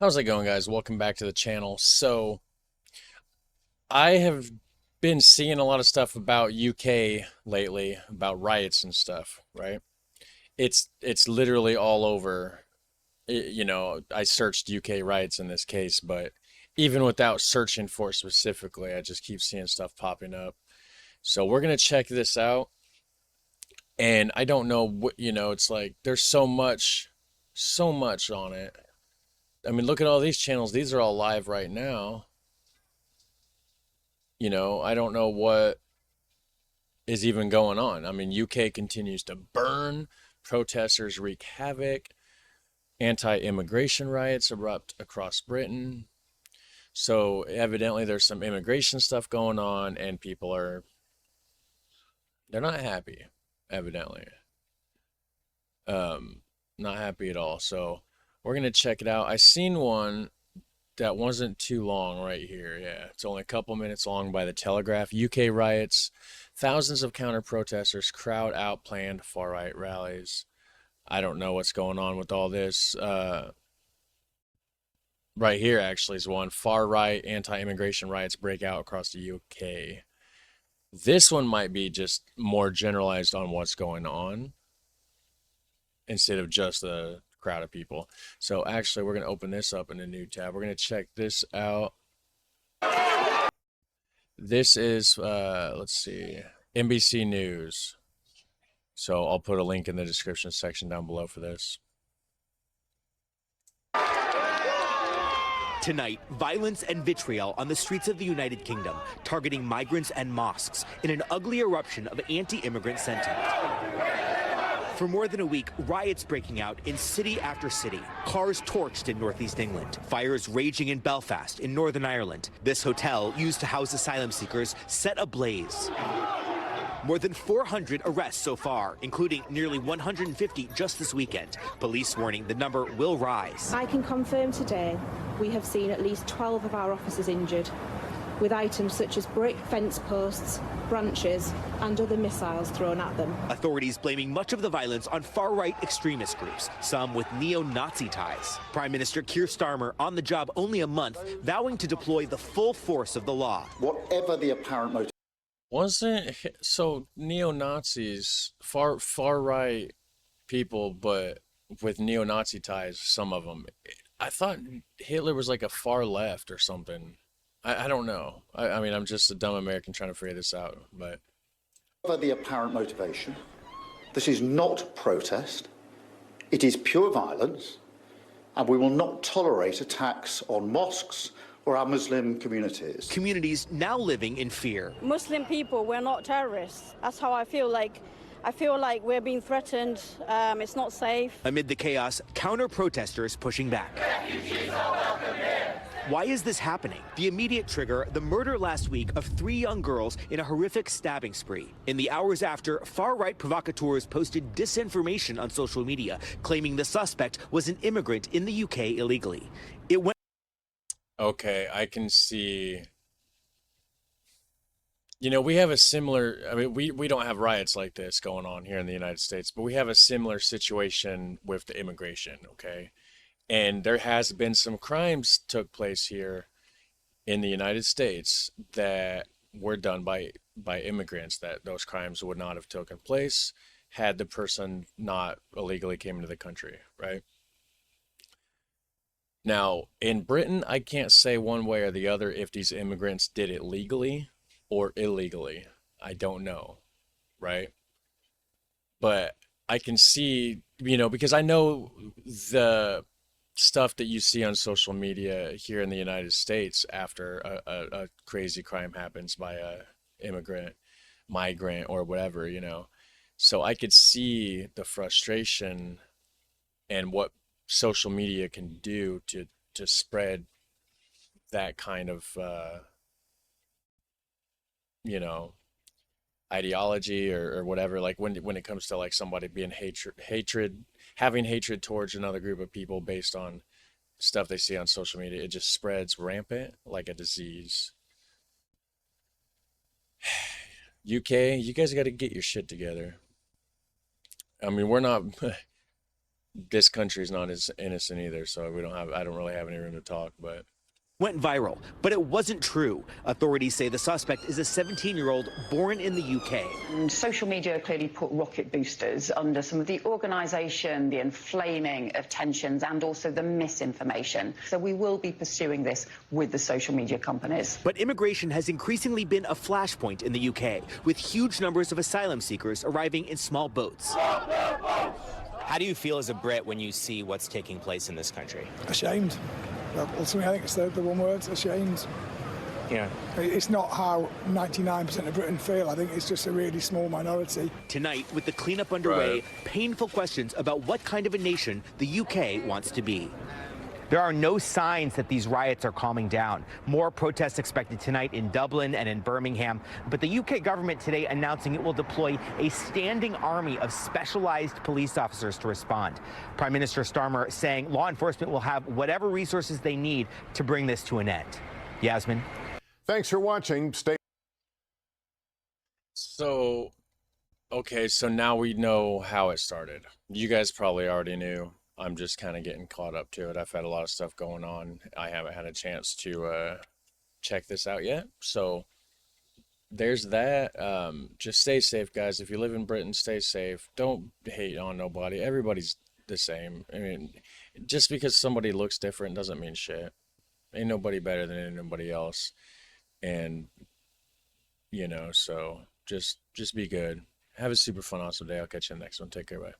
How's it going, guys? Welcome back to the channel. So, I have been seeing a lot of stuff about UK lately, about riots and stuff, right? It's literally all over. I searched UK riots in this case, but even without searching for it specifically, I just keep seeing stuff popping up. So, we're gonna check this out, and I don't know it's like there's so much on it. I mean, look at all these channels. These are all live right now. I don't know what is even going on. I mean, UK continues to burn, protesters wreak havoc, anti-immigration riots erupt across Britain. So evidently there's some immigration stuff going on and they're not happy, evidently. Um Not happy at all. So we're going to check it out. I seen one that wasn't too long right here. Yeah, it's only a couple minutes long by the Telegraph. UK riots. Thousands of counter protesters crowd out planned far right rallies. I don't know what's going on with all this. Right here actually is one. Far right anti-immigration riots break out across the UK. This one might be just more generalized on what's going on instead of just a crowd of people. So actually, we're going to open this up in a new tab. We're going to check this out. This is, let's see, NBC News. So I'll put a link in the description section down below for this. Tonight, violence and vitriol on the streets of the United Kingdom, targeting migrants and mosques in an ugly eruption of anti-immigrant sentiment. For more than a week, riots breaking out in city after city, cars torched in northeast England, fires raging in Belfast in Northern Ireland. This hotel, used to house asylum seekers, set ablaze. More than 400 arrests so far, including nearly 150 just this weekend. Police warning the number will rise. I can confirm today we have seen at least 12 of our officers injured, with items such as brick fence posts, branches and other missiles thrown at them. Authorities blaming much of the violence on far-right extremist groups, some with neo-Nazi ties. Prime Minister Keir Starmer on the job only a month, vowing to deploy the full force of the law. Whatever the apparent motive. Wasn't so neo-Nazis, far right people, but with neo-Nazi ties, some of them. I thought Hitler was like a far left or something. I don't know. I mean, I'm just a dumb American trying to figure this out, but Whatever the apparent motivation, this is not protest. It is pure violence, and we will not tolerate attacks on mosques or our Muslim communities. Communities now living in fear. Muslim people, we're not terrorists. That's how I feel like. I feel like we're being threatened. It's not safe. Amid the chaos, counter-protesters pushing back. Why is this happening? The immediate trigger, the murder last week of 3 young girls in a horrific stabbing spree. In the hours after, far-right provocateurs posted disinformation on social media, claiming the suspect was an immigrant in the UK illegally. It went okay, I can see. We have a similar, I mean, we don't have riots like this going on here in the United States, but we have a similar situation with the immigration, okay? And there has been some crimes took place here in the United States that were done by immigrants, that those crimes would not have taken place had the person not illegally came into the country, right? Now, in Britain, I can't say one way or the other if these immigrants did it legally or illegally. I don't know, right? But I can see, because I know the stuff that you see on social media here in the United States after a crazy crime happens by a immigrant, migrant, or whatever. So I could see the frustration and what social media can do to spread that kind of you know ideology or whatever, like when it comes to like somebody being hatred having hatred towards another group of people based on stuff they see on social media. It just spreads rampant like a disease. UK, you guys got to get your shit together. I mean, we're not this country's not as innocent either, so I don't really have any room to talk, but Went viral, but it wasn't true. Authorities say the suspect is a 17-year-old born in the UK. And social media clearly put rocket boosters under some of the organisation, the inflaming of tensions and also the misinformation. So we will be pursuing this with the social media companies. But immigration has increasingly been a flashpoint in the UK, with huge numbers of asylum seekers arriving in small boats. How do you feel as a Brit when you see what's taking place in this country? Ashamed. Ultimately, I think it's the one word, ashamed. Yeah. It's not how 99% of Britain feel. I think it's just a really small minority. Tonight, with the cleanup underway, Right. painful questions about what kind of a nation the UK wants to be. There are no signs that these riots are calming down. More protests expected tonight in Dublin and in Birmingham. But the UK government today announcing it will deploy a standing army of specialized police officers to respond. Prime Minister Starmer saying law enforcement will have whatever resources they need to bring this to an end. Yasmin? Thanks for watching. Stay. so okay, so now we know how it started. You guys probably already knew. I'm just kind of getting caught up to it. I've had a lot of stuff going on. I haven't had a chance to check this out yet. So there's that. Just stay safe, guys. If you live in Britain, stay safe. Don't hate on nobody. Everybody's the same. I mean, just because somebody looks different doesn't mean shit. Ain't nobody better than anybody else. And, so just be good. Have a super fun, awesome day. I'll catch you in the next one. Take care. Bye.